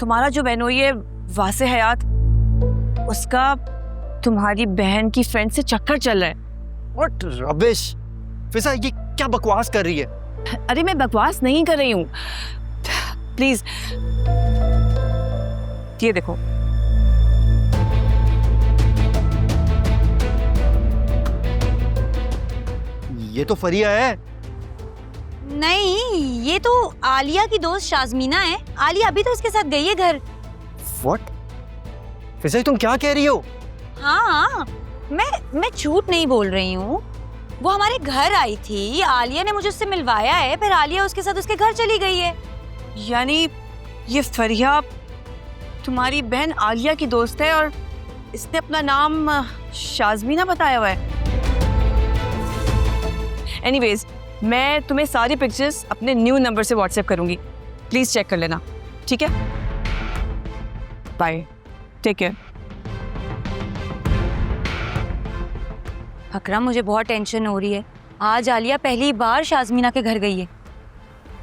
तुम्हारा जो बहनोई है वासे हयात, उसका तुम्हारी बहन की फ्रेंड से चक्कर चल रहा है। What rubbish! फिजा ये क्या बकवास कर रही है? अरे मैं बकवास नहीं कर रही हूँ, प्लीज ये देखो। ये तो फरिया है। नहीं, ये तो आलिया की दोस्त शाज़मीना है। आलिया अभी तो उसके साथ गई है घर। What? फिजा तुम क्या कह रही हो? हाँ, मैं झूठ नहीं बोल रही हूँ। वो हमारे घर आई थी, आलिया ने मुझे उससे मिलवाया है, फिर आलिया उसके साथ उसके घर चली गई है। यानी ये फरिया तुम्हारी बहन आलिया की दोस्त है और इसने अपना नाम शाज़मीना बताया हुआ है। एनीवेज, मैं तुम्हें सारी पिक्चर्स अपने न्यू नंबर से व्हाट्सएप करूंगी, प्लीज चेक कर लेना, ठीक है? Bye, take care. अकरम, मुझे बहुत टेंशन हो रही है। आज आलिया पहली बार शाज़मीना के घर गई है।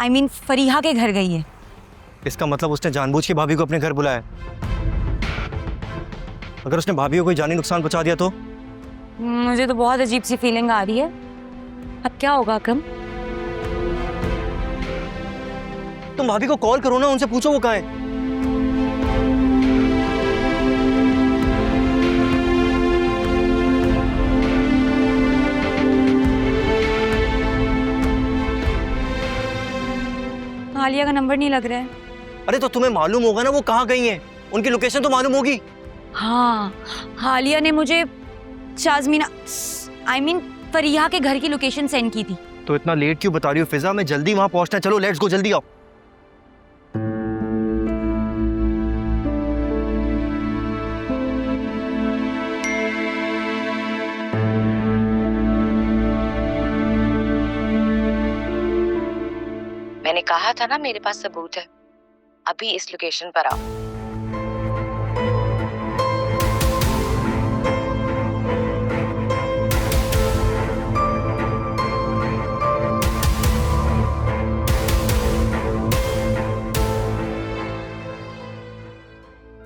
I mean, फरीहा के घर गई है। इसका मतलब उसने जानबूझ के भाभी को अपने घर बुलाया। अगर उसने भाभी को कोई जानी नुकसान पहुंचा दिया तो? मुझे तो बहुत अजीब सी फीलिंग आ रही है। अब क्या होगा अकरम? तुम भाभी को कॉल करो ना, उनसे पूछो वो कहाँ है। आलिया का नंबर नहीं लग रहा है। अरे तो तुम्हें मालूम होगा ना वो कहाँ गई हैं, उनकी लोकेशन तो मालूम होगी। हाँ, आलिया ने मुझे शाज़मीना फरीहा के घर की लोकेशन सेंड की थी। तो इतना लेट क्यों बता रही हो फिजा? मैं जल्दी वहां पहुंचना है। चलो लेट्स गो, जल्दी आओ। मैंने कहा था ना मेरे पास सबूत है। अभी इस लोकेशन पर आओ।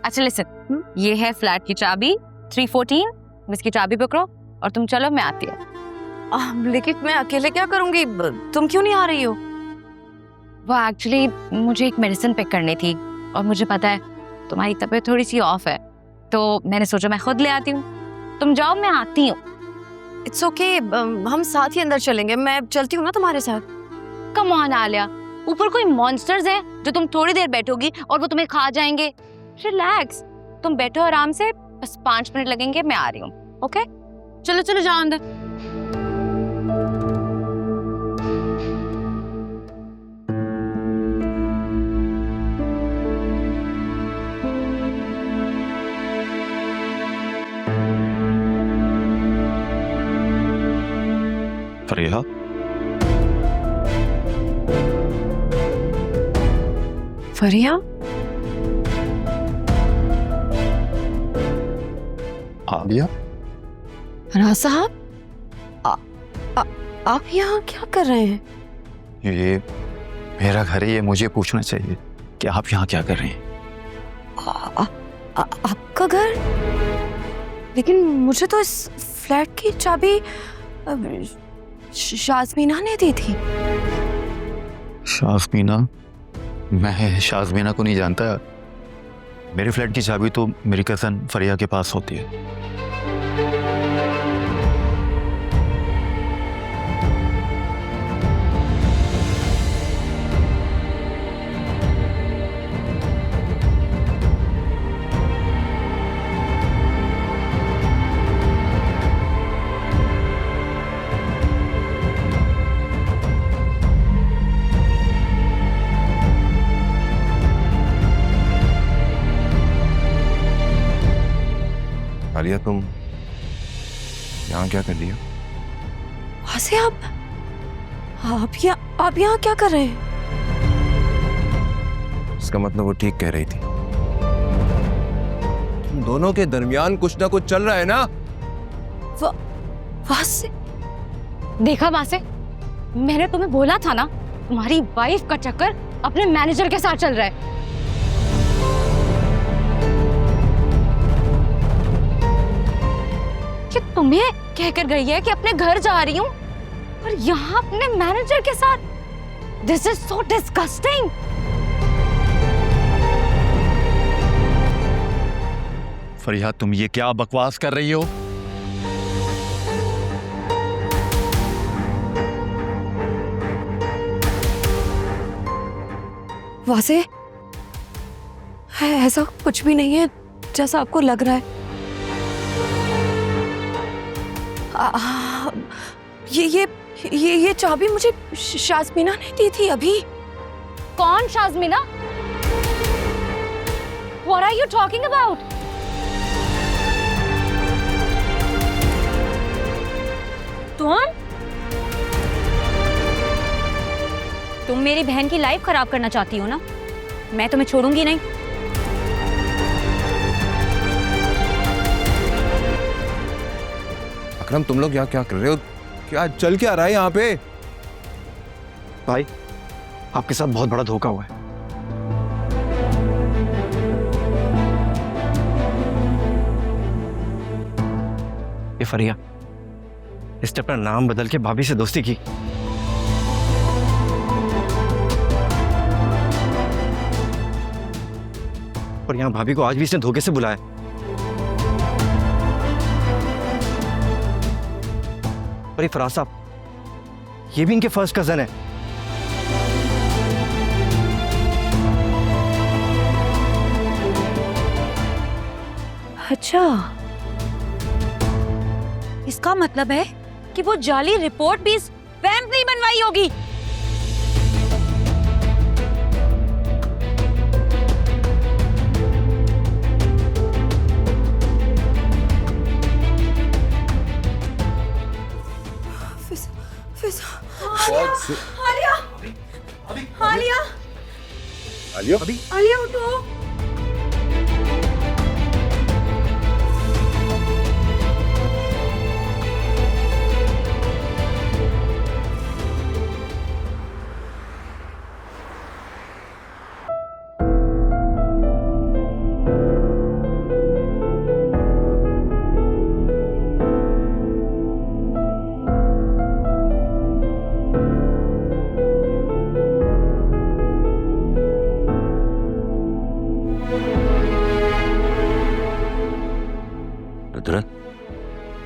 अच्छा लिसन, ये है फ्लैट की चाबी 314। इसकी चाबी पकड़ो और तुम चलो, मैं आती हूँ। लेकिन मैं अकेले क्या करूंगी? तुम क्यों नहीं आ रही हो? वो एक्चुअली मुझे एक मेडिसिन पिक करनी थी और मुझे पता है तुम्हारी तबीयत थोड़ी सी ऑफ है, तो मैंने सोचा मैं खुद ले आती हूँ। तुम जाओ, मैं आती हूँ। इट्स ओके, हम साथ ही अंदर चलेंगे। मैं चलती हूँ ना तुम्हारे साथ। कम ऑन आलिया, ऊपर कोई मॉन्स्टर्स हैं जो तुम थोड़ी देर बैठोगी और वो तुम्हें खा जाएंगे। रिलैक्स, तुम बैठो आराम से, बस 5 मिनट लगेंगे, मैं आ रही हूँ। ओके, चलो चलो जाओ अंदर। फरीहा, फरिया, आलिया, राज साहब, आप यहाँ क्या कर रहे हैं? ये मेरा घर है, ये मुझे पूछना चाहिए कि आप यहाँ क्या कर रही हैं? आपका घर? लेकिन मुझे तो इस फ्लैट की चाबी शाज़मीना ने दी थी। शाज़मीना? मैं शाज़मीना को नहीं जानता। मेरे फ्लैट की चाबी तो मेरी कज़न फरिया के पास होती है। आलिया, तुम यहाँ क्या कर रही हो? वैसे आप यहाँ क्या कर रहे हैं? इसका मतलब वो ठीक कह रही थी। तुम दोनों के दरमियान कुछ ना कुछ चल रहा है ना? वासे, देखा वासे, मैंने तुम्हें बोला था ना, तुम्हारी वाइफ का चक्कर अपने मैनेजर के साथ चल रहा है। तुम्हें कहकर गई है कि अपने घर जा रही हूँ और यहाँ अपने मैनेजर के साथ। This is so disgusting. Fariya, तुम ये क्या बकवास कर रही हो? वासे, ऐसा कुछ भी नहीं है जैसा आपको लग रहा है। ये चाबी मुझे शाज़मीना ने दी थी अभी। कौन शाज़मीना? What are you talking about? तुम मेरी बहन की लाइफ खराब करना चाहती हो ना? मैं तुम्हें छोड़ूंगी नहीं। अकरम, तुम लोग यहाँ क्या कर रहे हो? क्या चल क्या रहा है यहाँ पे? भाई, आपके साथ बहुत बड़ा धोखा हुआ है। ये फरिया, इसने अपना नाम बदल के भाभी से दोस्ती की। और यहाँ भाभी को आज भी इसने धोखे से बुलाया। और ये फराज साहब, ये भी इनके फर्स्ट कजन है। अच्छा, इसका मतलब है कि वो जाली रिपोर्ट भी इस वैम्प नहीं बनवाई होगी। आलिया उठो।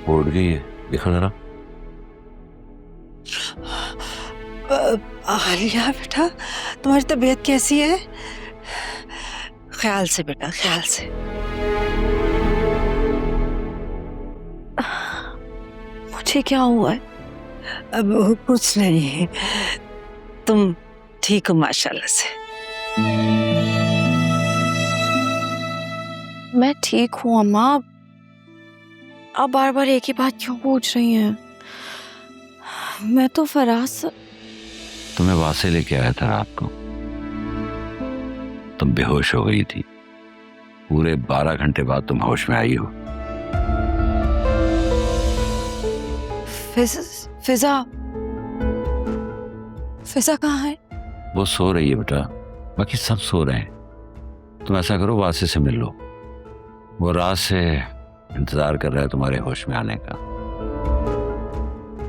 उड़ गई है, देखो जरा। आलिया बेटा, तुम्हारी तबीयत कैसी है? ख्याल से बेटा, ख्याल से। मुझे क्या हुआ है? अब कुछ नहीं, तुम ठीक हो माशाल्लाह से। मैं ठीक हूँ अम्मा। आप बार बार एक ही बात क्यों पूछ रही हैं? मैं तो फराज से... तुम्हें वहां से लेके आया था रात को, तुम बेहोश हो गई थी। पूरे 12 घंटे बाद तुम होश में आई हो। फिजा कहाँ है? वो सो रही है बेटा, बाकी सब सो रहे हैं। तुम ऐसा करो, वासे से मिल लो। वो रात से इंतजार कर रहा है तुम्हारे होश में आने का।